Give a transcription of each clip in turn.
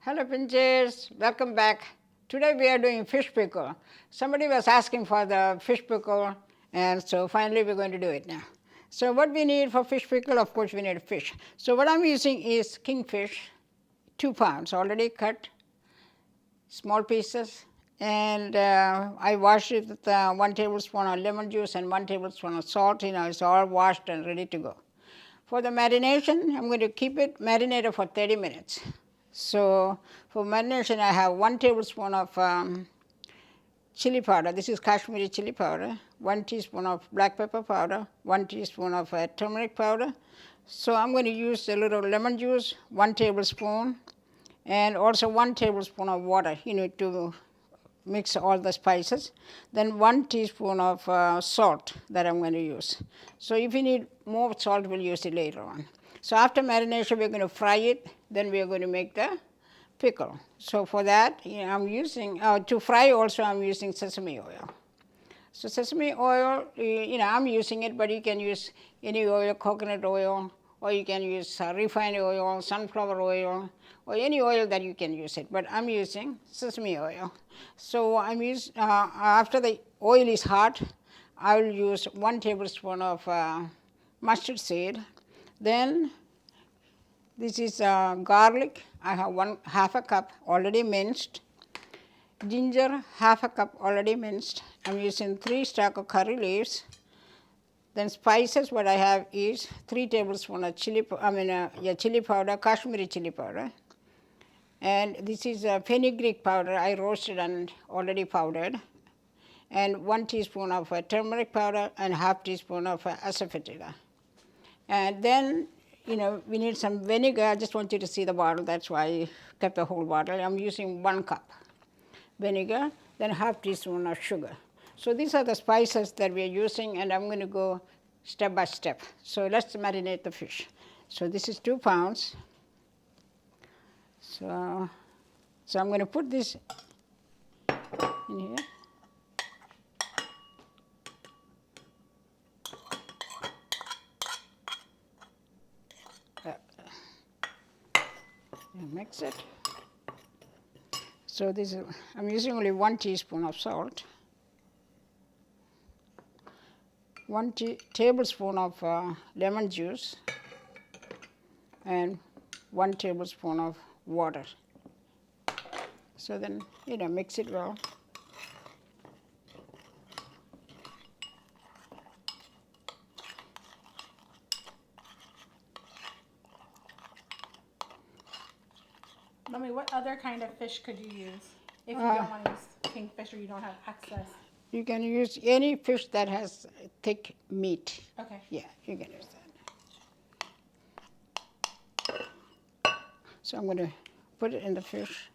Hello pinchers, welcome back. Today we are doing fish pickle. Somebody was asking for the fish pickle and so finally we're going to do it now. So what we need for fish pickle, of course we need fish. So what I'm using is kingfish, 2 pounds already cut, small pieces, and I washed it with 1 tablespoon of lemon juice and 1 tablespoon of salt. It's all washed and ready to go. For the marination, I'm going to keep it marinated for 30 minutes. So for marination, I have 1 tablespoon of chili powder. This is Kashmiri chili powder. 1 teaspoon of black pepper powder. 1 teaspoon of turmeric powder. So I'm going to use a little lemon juice, 1 tablespoon, and also 1 tablespoon of water. To mix all the spices. Then 1 teaspoon of salt that I'm going to use. So if you need more salt, we'll use it later on. So after marination, we're going to fry it. Then we are going to make the pickle. So for that, I'm using, to fry also I'm using sesame oil. So sesame oil, I'm using it, but you can use any oil, coconut oil, or you can use refined oil, sunflower oil, or any oil that you can use it. But I'm using sesame oil. So after the oil is hot, I will use 1 tablespoon of mustard seed. Then this is garlic. I have half a cup already minced. Ginger, half a cup already minced. I'm using 3 stalks of curry leaves. Then spices, what I have is 3 tablespoons of chili powder, Kashmiri chili powder. And this is fenugreek powder I roasted and already powdered. And 1 teaspoon of turmeric powder and half teaspoon of asafoetida. And then, we need some vinegar. I just want you to see the bottle. That's why I kept the whole bottle. I'm using 1 cup vinegar, then half teaspoon of sugar. So these are the spices that we are using, and I'm going to go step by step. So let's marinate the fish. So this is 2 pounds. So I'm going to put this in here. Mix it. So I'm using only 1 teaspoon of salt, 1 tablespoon of lemon juice, and 1 tablespoon of water. So then, mix it well. Mommy, what other kind of fish could you use if you don't want to use kingfish or you don't have access? You can use any fish that has thick meat. Okay. Yeah, you can use that. So I'm going to put it in the fish.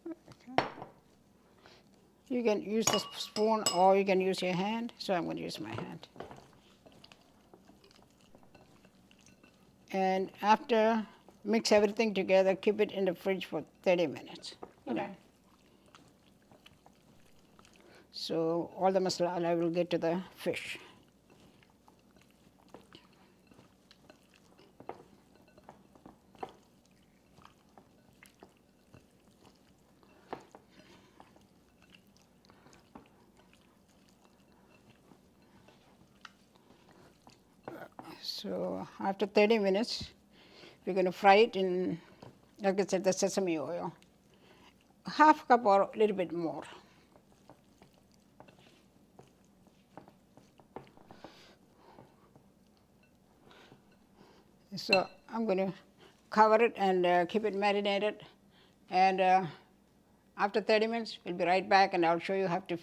Okay. You can use the spoon or you can use your hand. So I'm going to use my hand. And after mix everything together, keep it in the fridge for 30 minutes. Okay. So all the masala will get to the fish. So after 30 minutes, we're going to fry it in, like I said, the sesame oil. Half cup or a little bit more. So I'm going to cover it and keep it marinated. And after 30 minutes, we'll be right back and I'll show you how to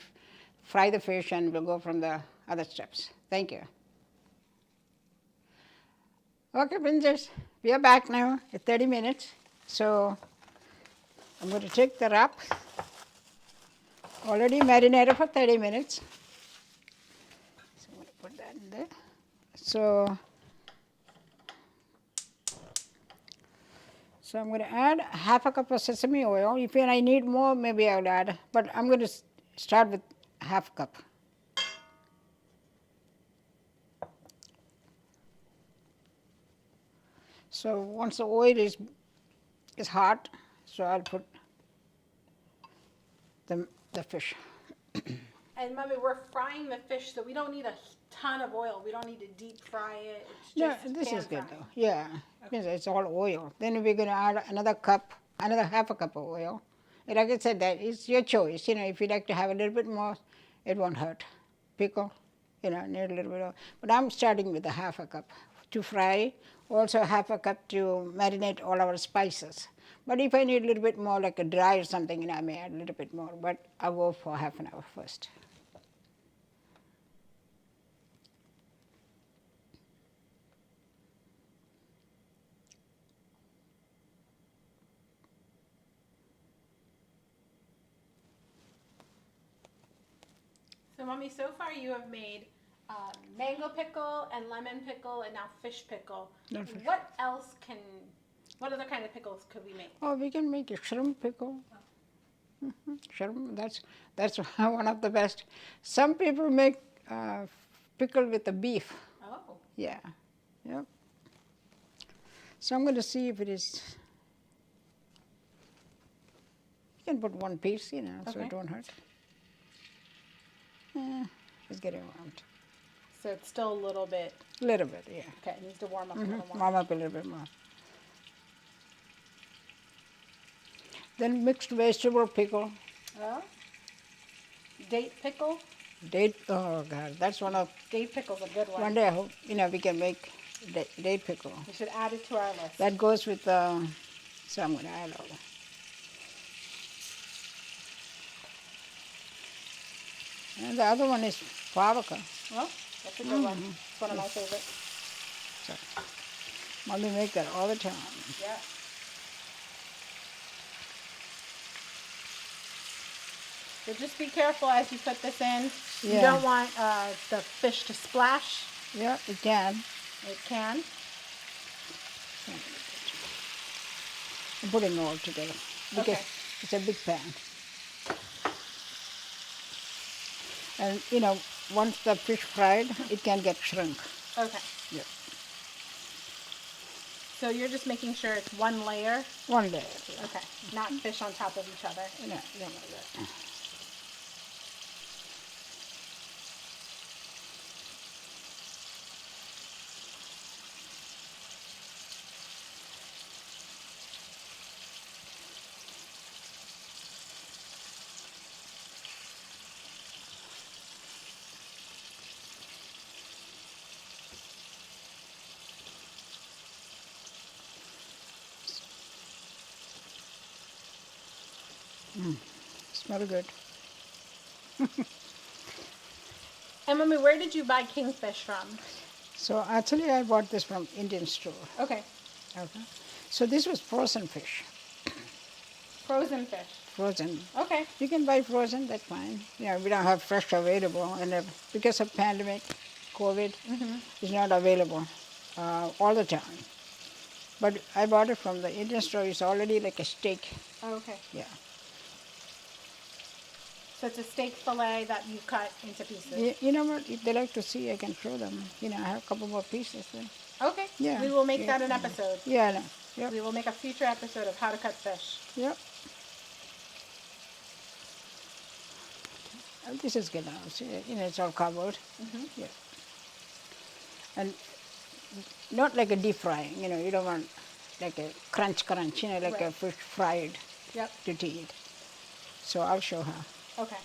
fry the fish and we'll go from the other steps. Thank you. Okay, pinchers, we are back now at 30 minutes. So I'm going to take the wrap, already marinated for 30 minutes. So I'm going to put that in there. So I'm going to add half a cup of sesame oil. If I need more, maybe I'll add, but I'm going to start with half cup. So once the oil is hot, so I'll put the fish. And Mommy, we're frying the fish, so we don't need a ton of oil. We don't need to deep fry it. It's No, just this pan is good frying. though. Yeah, because it's all oil. Then we're going to add another cup, another half a cup of oil. And like I said, that it's your choice. You know, if you like to have a little bit more, it won't hurt. Pickle, you know, need a little bit of. But I'm starting with a half a cup to fry. Also half a cup to marinate all our spices. But if I need a little bit more, like a dry or something, you know, I may add a little bit more. But I'll go for half an hour first. So, Mommy, so far you have made mango pickle and lemon pickle and now fish pickle. No fish. What else can, what other kind of pickles could we make? Oh, we can make a shrimp pickle. Shrimp, that's one of the best. Some people make pickle with the beef. Oh. Yeah, yep. So I'm going to see if it is. You can put one piece, you know, so Okay. it won't hurt. Yeah, it's getting warmed. So it's still a little bit, A little bit, yeah. okay, it needs to warm up a little more. Warm up a little bit more. Then mixed vegetable pickle. Oh. Date pickle? Date, oh God, that's one of, Date pickle's a good one. one day I hope, you know, we can make date pickle. We should add it to our list. That goes with, so I'm going to add all that. And the other one is paprika. Well, that's a good one. It's one of my favorites. So, mommy make that all the time. Yeah. So just be careful as you put this in. You Yeah. don't want the fish to splash. Yeah, it can. It can. I'm putting it all together because Okay. it's a big pan. And you know, once the fish fried, it can get shrunk. Okay. Yeah. So you're just making sure it's one layer. One layer. Okay. Not fish on top of each other. Yeah, yeah, like that. Smell good. And Mommy, where did you buy kingfish from? So actually, I bought this from Indian store. Okay. Okay. So this was frozen fish. Frozen fish. Frozen. Okay. You can buy frozen, that's fine. You know, we don't have fresh available, and because of pandemic, COVID, it's not available all the time. But I bought it from the Indian store. It's already like a steak. Okay. Yeah. So it's a steak fillet that you cut into pieces. You know what? If they like to see, I can show them. You know, I have a couple more pieces there. Okay. Yeah. We will make Yeah. that an episode. Yeah, I know. Yep. We will make a future episode of how to cut fish. Yep. This is good now. See, you know, it's all covered. Yeah. And not like a deep frying. You know, you don't want like a crunch, you know, like a Right. fish fried Yep. to eat. So I'll show her. Okay.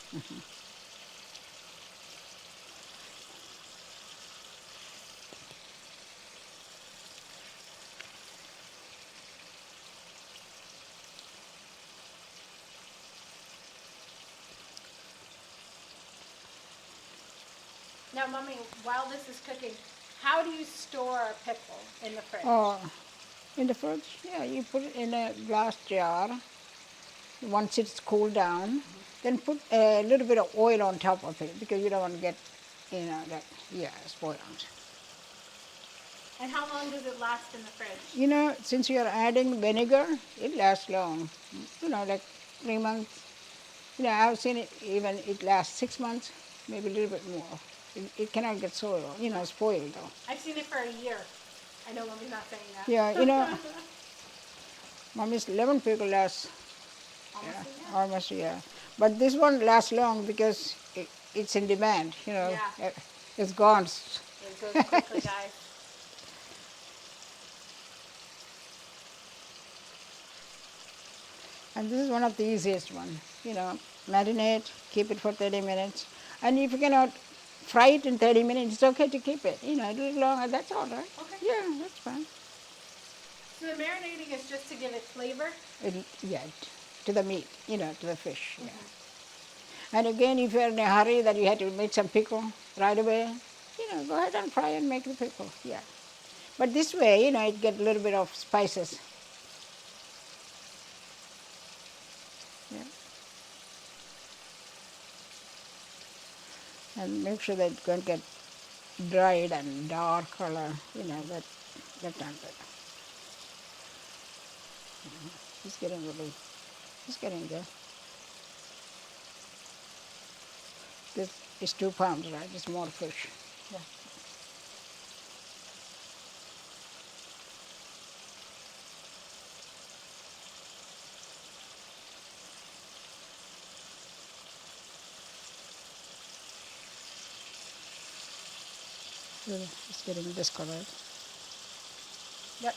Now, Mommy, while this is cooking, how do you store a pickle in the fridge? Oh, in the fridge? Yeah, you put it in a glass jar. Once it's cooled down, then put a little bit of oil on top of it because you don't want to get, you know, that, yeah, spoiled. And how long does it last in the fridge? You know, since you're adding vinegar, it lasts long. You know, like 3 months. You know, I've seen it even, it lasts 6 months, maybe a little bit more. It cannot get soiled, you know, spoiled though. I've seen it for a year. I know Mommy's not saying that. Yeah, Mommy's lemon pickle lasts Almost a year. almost a year. But this one lasts long because it's in demand, Yeah. It's gone. It goes quickly, guys. And this is one of the easiest one. Marinate, keep it for 30 minutes. And if you cannot fry it in 30 minutes, it's okay to keep it. A little longer, that's all right. Okay. Yeah, that's fine. So the marinating is just to give it flavor? Yeah, to the meat, to the fish. Yeah. And again, if you're in a hurry that you had to make some pickle right away, go ahead and fry and make the pickle. Yeah. But this way, it get a little bit of spices. Yeah. And make sure that it don't get dried and dark color, that time. It's getting there. This is 2 pounds, right? It's more fish. Yeah. It's getting discolored. Yep.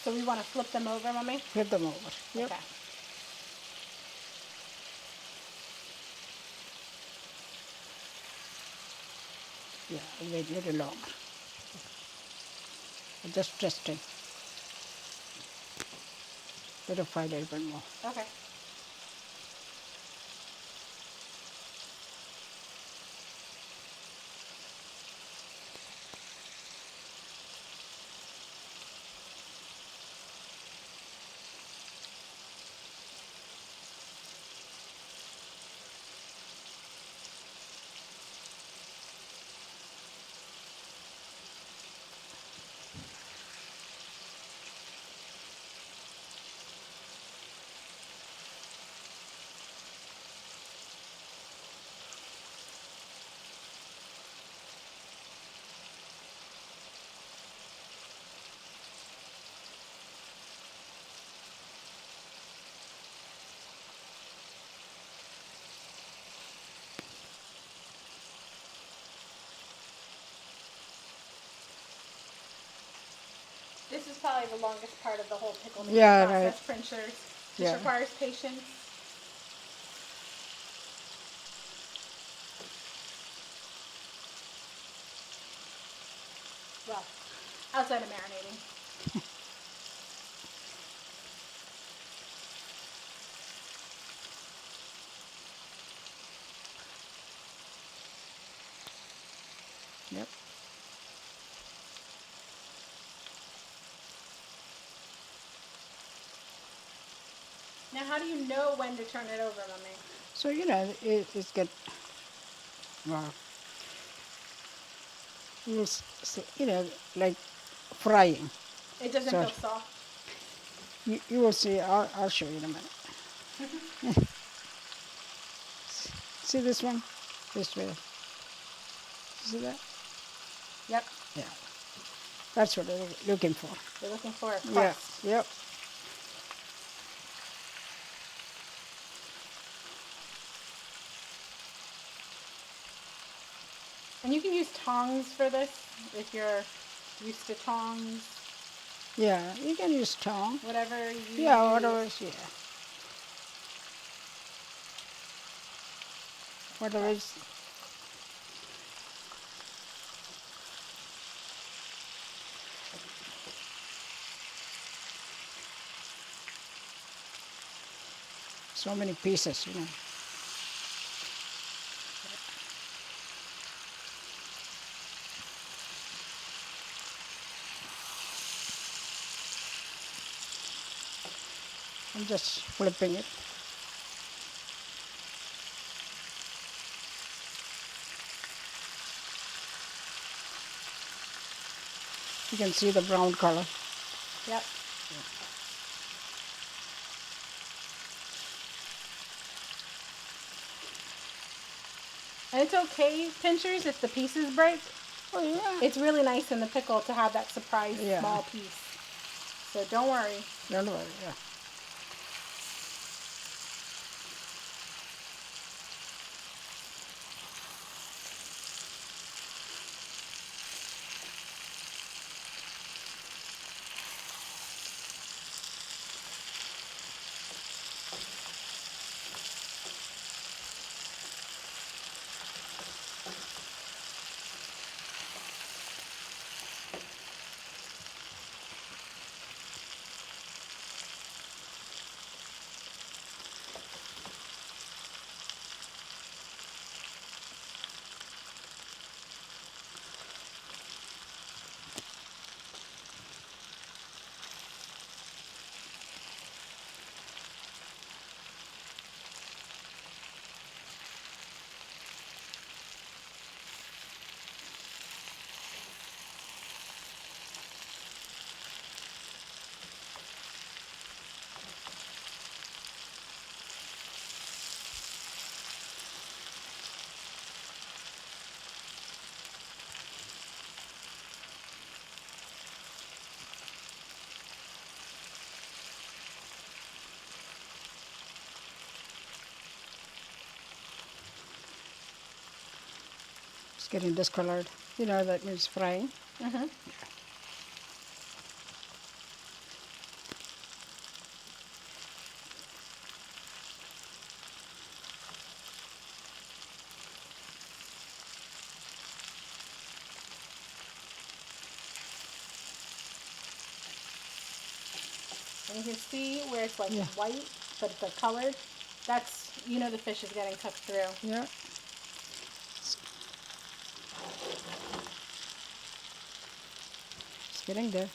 So we want to flip them over, Mommy? Flip them over. Yep. Okay. Yeah, wait a little longer. Just testing. Let it fry a little bit more. Okay. This is probably the longest part of the whole pickle making process, right. Pinchers. This Yeah. requires patience. Well, outside of marinating. Yep. Now, how do you know when to turn it over, Mommy? So it's get well. Like frying. It doesn't So feel soft. you will see. I'll show you in a minute. See this one? This way. See that? Yep. Yeah. That's what I'm looking for. You're looking for a Yeah. crust. Yep. And you can use tongs for this if you're used to tongs. Yeah. You can use tongue. Whatever you Yeah. use. Whatever. Yeah. Whatever is. So many pieces. I'm just flipping it. You can see the brown color. Yep. And it's okay, pinchers, if the pieces break. Oh yeah. It's really nice in the pickle to have that surprise Yeah. small piece. So don't worry. Don't worry. Yeah. It's getting discolored. You know that means frying. Mm-hmm. And you can see where it's like Yeah. white, but the colored, that's, you know, the fish is getting cooked through. Yeah. It's getting there.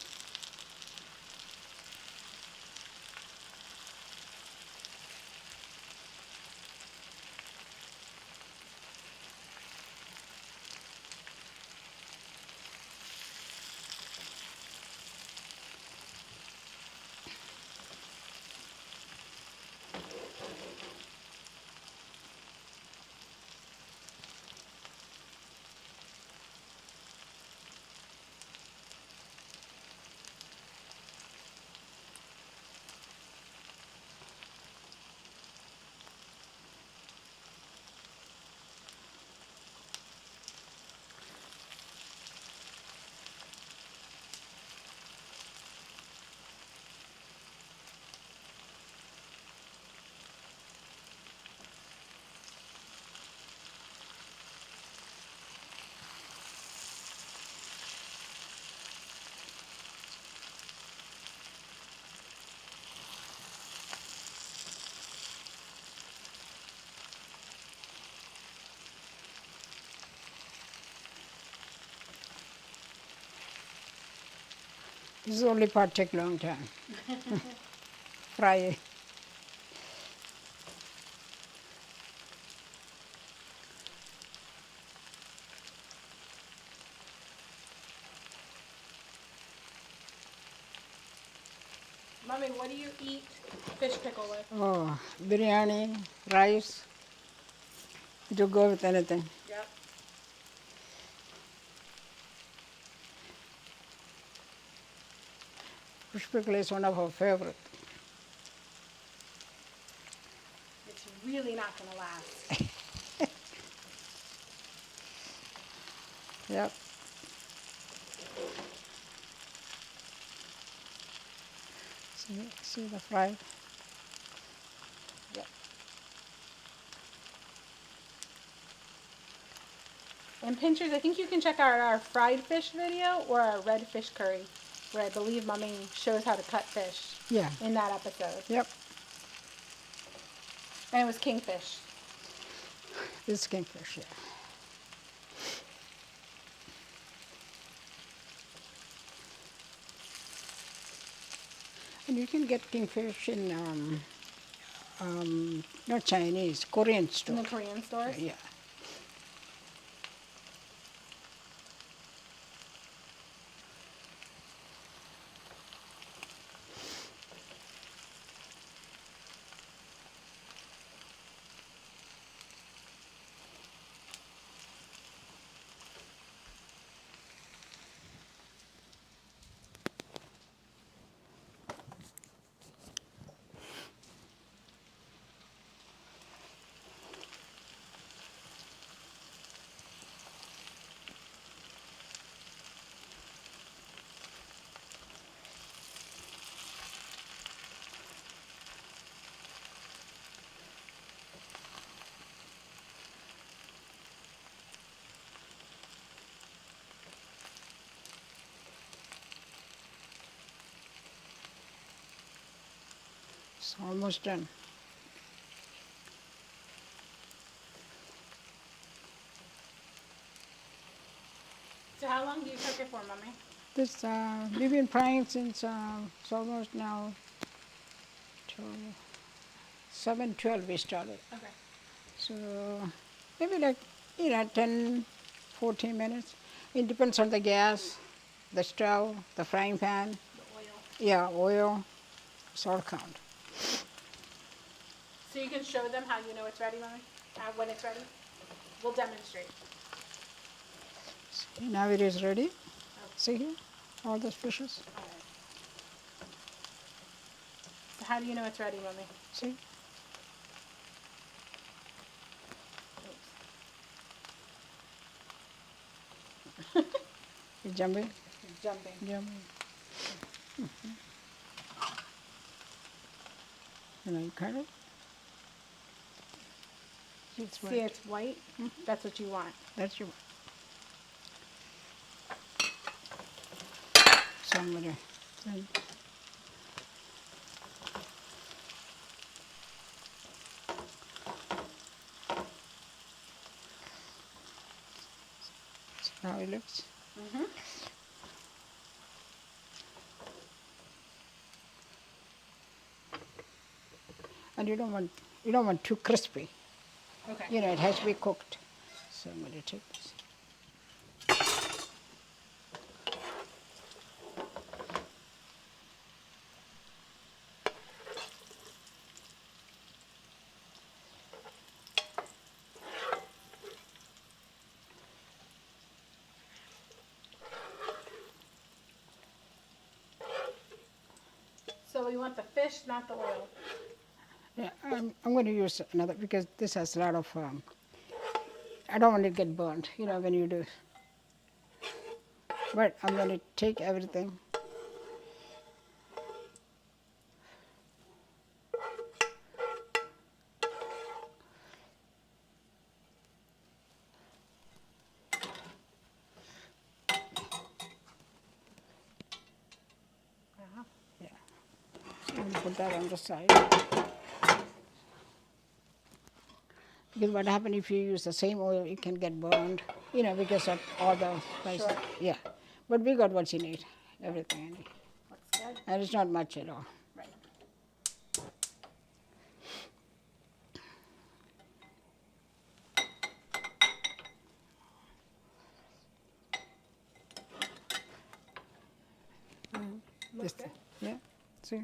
This is only part take long time. Fry it. Mommy, what do you eat fish pickle with? Oh, biryani, rice. It will go with anything. Yep. Fish pickle is one of our favorite. It's really not going to last. Yep. See the fry? Yep. And pinchers, I think you can check out our fried fish video or our red fish curry, where I believe Mommy shows how to cut fish Yeah. in that episode. Yep. And it was kingfish. This is kingfish, yeah. And you can get kingfish in not Chinese, Korean In store. the Korean stores. Yeah. It's almost done. So how long do you cook it for, Mommy? This we've been frying since it's almost now 7:12 we started. Okay. So maybe like 10, 14 minutes. It depends on the gas, the stove, the frying pan. The oil. Yeah, oil. It's all count. So you can show them how you know it's ready, Mommy? When it's ready? We'll demonstrate. See, now it is ready. See here, all those fishes. All right. So how do you know it's ready, Mommy? See. It's jumping, It's jumping. jumping. And I cut it. It's See, white. it's white. That's what you want. That's your. So I'm gonna. Then see how it looks. Mm-hmm. And you don't want too crispy. Okay. You know, it has to be cooked. So I'm gonna take this. So we want the fish, not the oil. Yeah, I'm going to use another because this has a lot of. I don't want it to get burnt, you know, when you do. But I'm going to take everything. Yeah. So I'm going to put that on the side. Because what happens if you use the same oil, it can get burned, you know, because of all the spices. Sure. Yeah. But we got what you need, everything I need. Looks good. And it's not much at all. Right. Looks Just- good. Yeah. See?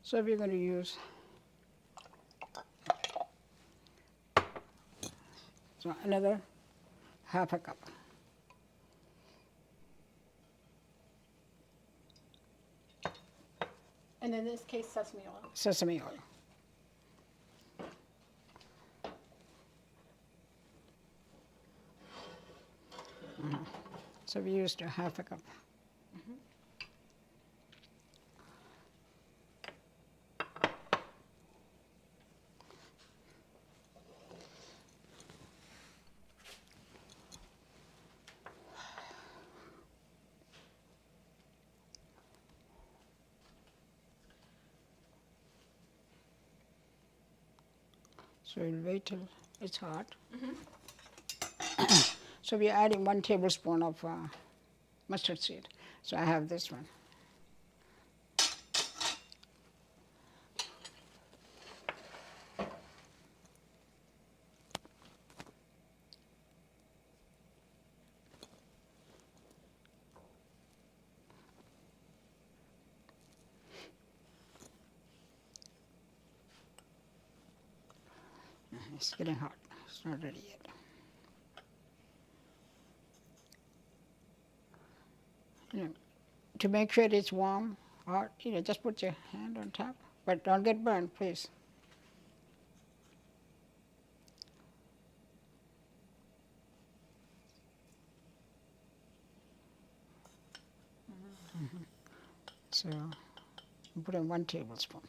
So we're going to use so another half a cup. And in this case, sesame oil. Sesame oil. So we used a half a cup. So we'll wait till it's hot. So we're adding 1 tablespoon of mustard seed. So I have this one. It's getting hot. It's not ready yet. You know, to make sure it's warm, hot, you know, just put your hand on top, but don't get burned, please. So put in 1 tablespoon.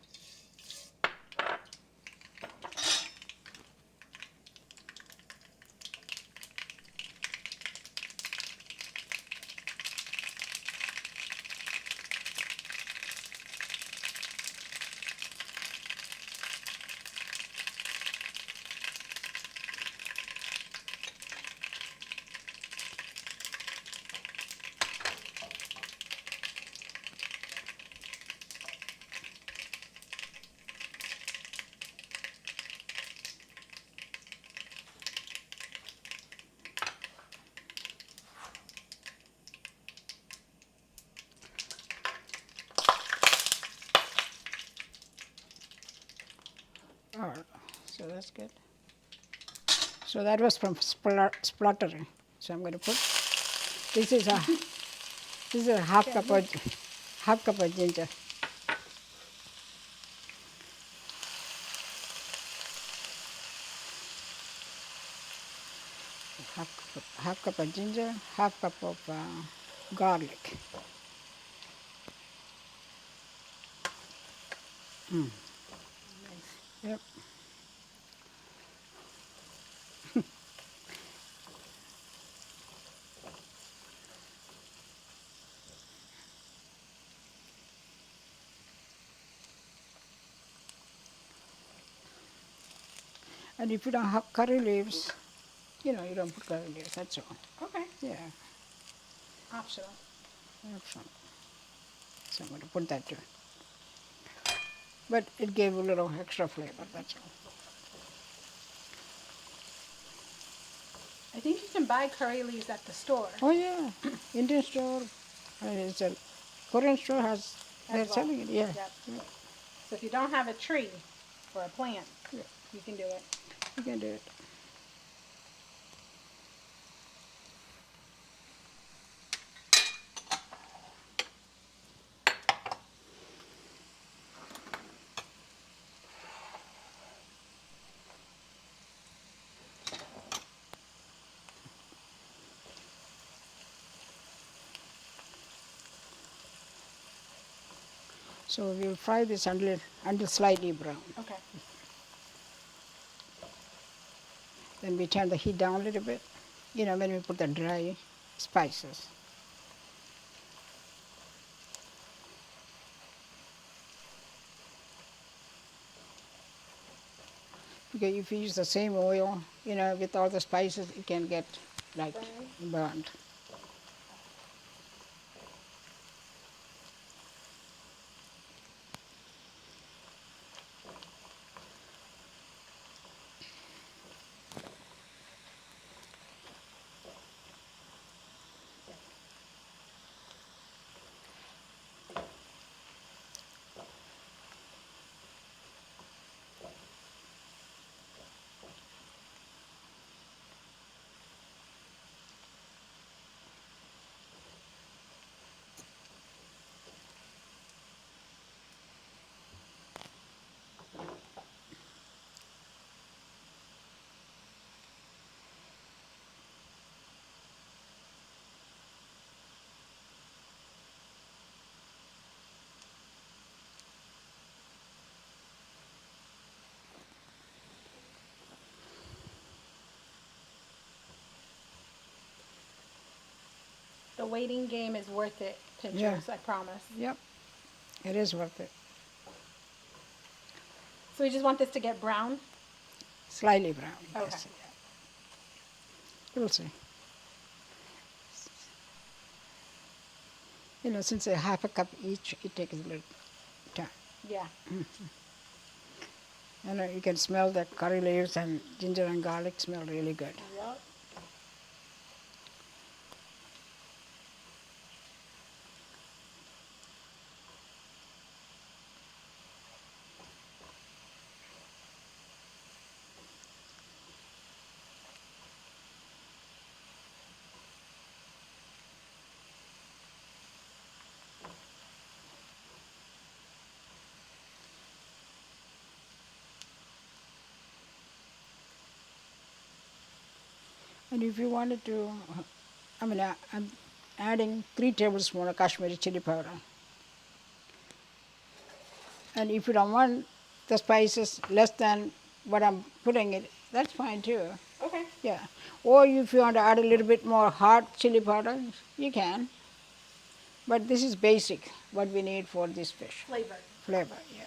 All right, so that's good. So that was from spluttering. So I'm going to put, this is a, this is a half cup of ginger. Half cup of ginger, half cup of garlic. Yep. And if you don't have curry leaves, you know, you don't put curry leaves, that's all. Okay. Yeah, Optional. excellent. So I'm going to put that too. But it gave a little extra flavor, that's all. I think you can buy curry leaves at the store. Oh yeah, Indian store, it's a Korean store has, they're As well. selling it, yeah. Yep. Yeah, So if you don't have a tree or a plant, yeah, you can do it. you can do it. So we'll fry this until slightly brown. Okay. Then we turn the heat down a little bit, you know, when we put the dry spices. Because if you use the same oil, you know, with all the spices, it can get like burnt. The waiting game is worth it, pinchers, Yeah. I promise. Yep, it is worth it. So we just want this to get brown? Slightly brown, Okay. yes. Yeah. You'll see. You know, since a half a cup each, it takes a little time. Yeah. You know, you can smell the curry leaves and ginger and garlic smell really good. Yep. And if you wanted to, I'm adding 3 tablespoons of Kashmiri chili powder. And if you don't want the spices less than what I'm putting it, that's fine too. Okay. Yeah. Or if you want to add a little bit more hot chili powder, you can. But this is basic, what we need for this fish. Flavor. Flavor, yeah.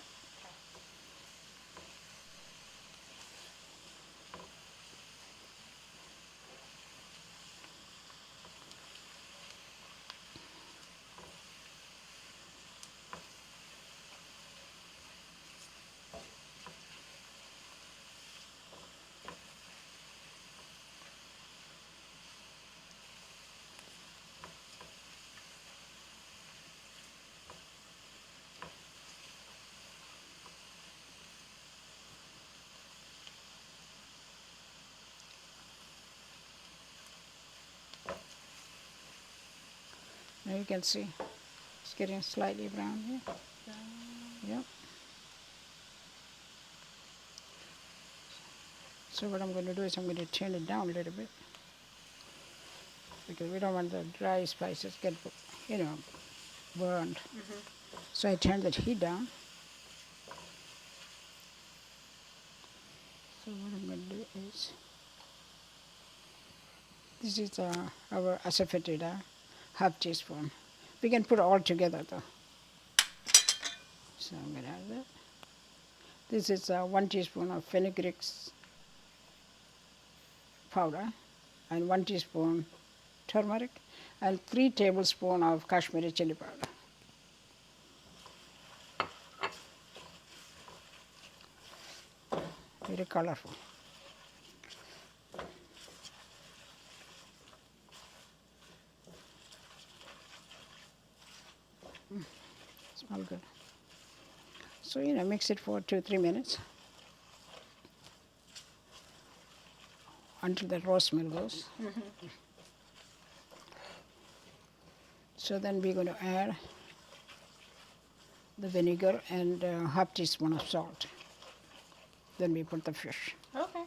Now you can see it's getting slightly brown here. Yep. So what I'm going to do is I'm going to turn it down a little bit because we don't want the dry spices get, burned. So I turn the heat down. So what I'm going to do is, this is our asafoetida, half teaspoon. We can put it all together though. So I'm going to add that. This is 1 teaspoon of fenugreek powder and 1 teaspoon turmeric and 3 tablespoons of Kashmiri chili powder. Very colorful. Smell good. So, mix it for 2-3 minutes until the raw smell goes. So then we're going to add the vinegar and half teaspoon of salt. Then we put the fish. Okay.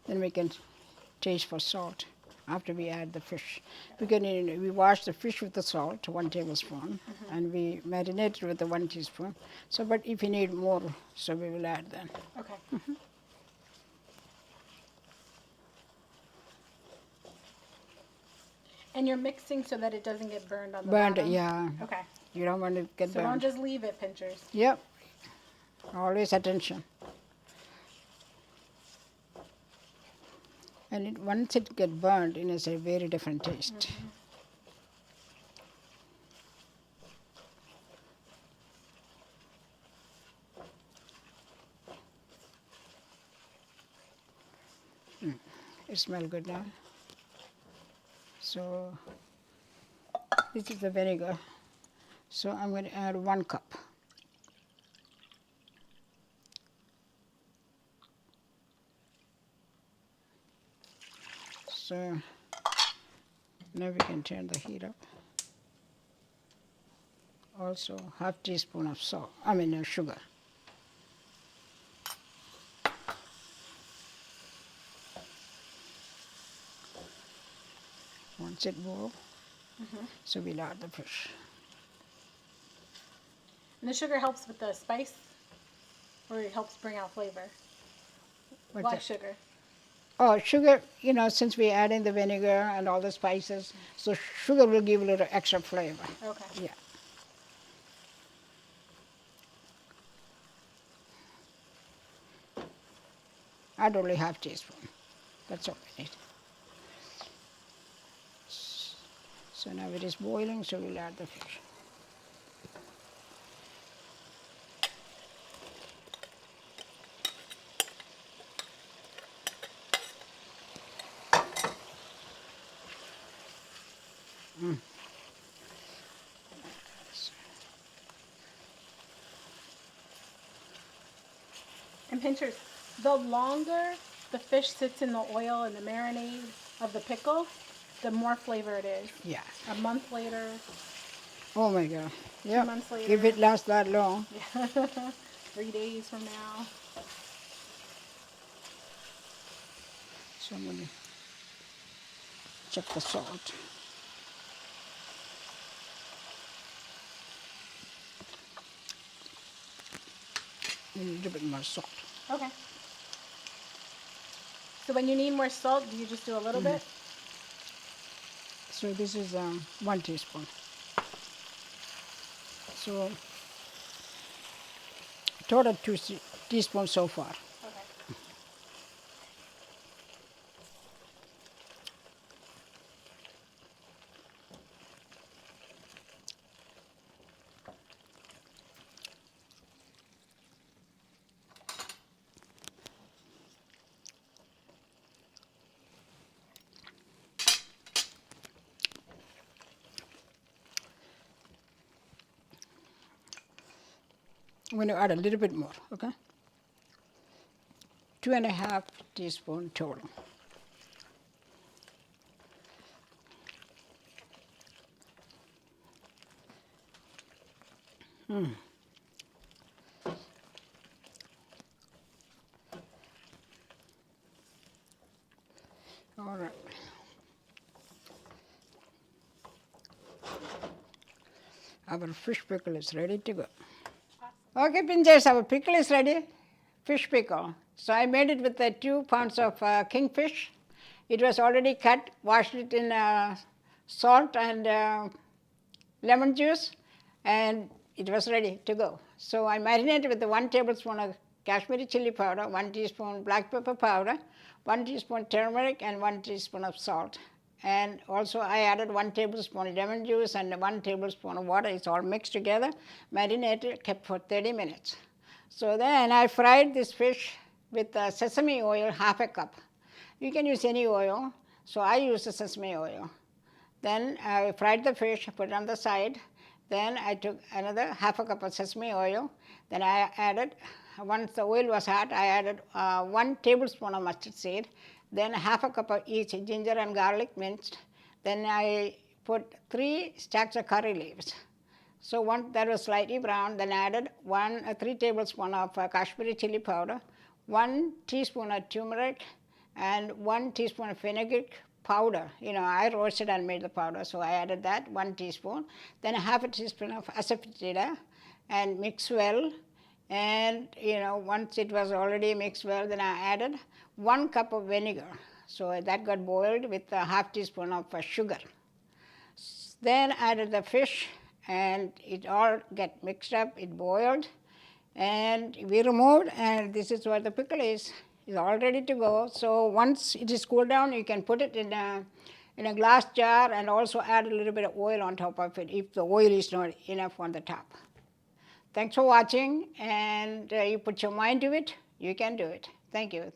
Then we can taste for salt after we add the fish. We wash the fish with the salt, 1 tablespoon, and we marinate it with the 1 teaspoon. So, but if you need more, so we will add then. Okay. And you're mixing so that it doesn't get burned on the bottom? Yeah. Okay. You don't want to get So don't burned. just leave it, pinchers. Yep. Always attention. And once it gets burned, it's a very different taste. It smells good now. So this is the vinegar. So I'm going to add 1 cup. So now we can turn the heat up. Also half teaspoon of sugar. Once it boils, so we'll add the fish. And the sugar helps with the spice, or it helps bring out flavor? What's Why that? sugar? Oh, sugar, since we add in the vinegar and all the spices, so sugar will give a little extra flavor. Okay. Yeah. Add only half teaspoon. That's all we need. So now it is boiling, so we'll add the fish. And pinchers, the longer the fish sits in the oil and the marinade of the pickle, the more flavor it is. Yeah. A month later, Oh my God. Yeah. 2 months later. If it lasts that long. 3 days from now. So I'm going to check the salt. A little bit more salt. Okay. So when you need more salt, do you just do a little bit? So this is 1 teaspoon. So total 2 teaspoons so far. Okay. I'm going to add a little bit more, okay? 2.5 teaspoon total. All right. Our fish pickle is ready to go. Okay, Pinches, our pickle is ready. Fish pickle. So I made it with the 2 pounds of kingfish. It was already cut, washed it in salt and lemon juice, and it was ready to go. So I marinated with the 1 tablespoon of Kashmiri chili powder, 1 teaspoon black pepper powder, 1 teaspoon turmeric, and 1 teaspoon of salt. And also I added 1 tablespoon lemon juice and 1 tablespoon of water. It's all mixed together, marinated, kept for 30 minutes. So then I fried this fish with sesame oil, half a cup. You can use any oil, so I use the sesame oil. Then I fried the fish, put it on the side. Then I took another half a cup of sesame oil. Then I added, once the oil was hot, I added 1 tablespoon of mustard seed. Then half a cup of each ginger and garlic minced. Then I put 3 stacks of curry leaves. So once that was slightly brown, then I added 3 tablespoons of Kashmiri chili powder, 1 teaspoon of turmeric, and 1 teaspoon of fenugreek powder. You know, I roasted and made the powder, so I added that, 1 teaspoon. Then half a teaspoon of asafoetida, and mix well. And you know, once it was already mixed well, then I added 1 cup of vinegar. So that got boiled with a half teaspoon of sugar. Then added the fish, and it all get mixed up, it boiled, and we removed, and this is what the pickle is. It's all ready to go. So once it is cooled down, you can put it in a glass jar and also add a little bit of oil on top of it if the oil is not enough on the top. Thanks for watching, and you put your mind to it, you can do it. Thank you.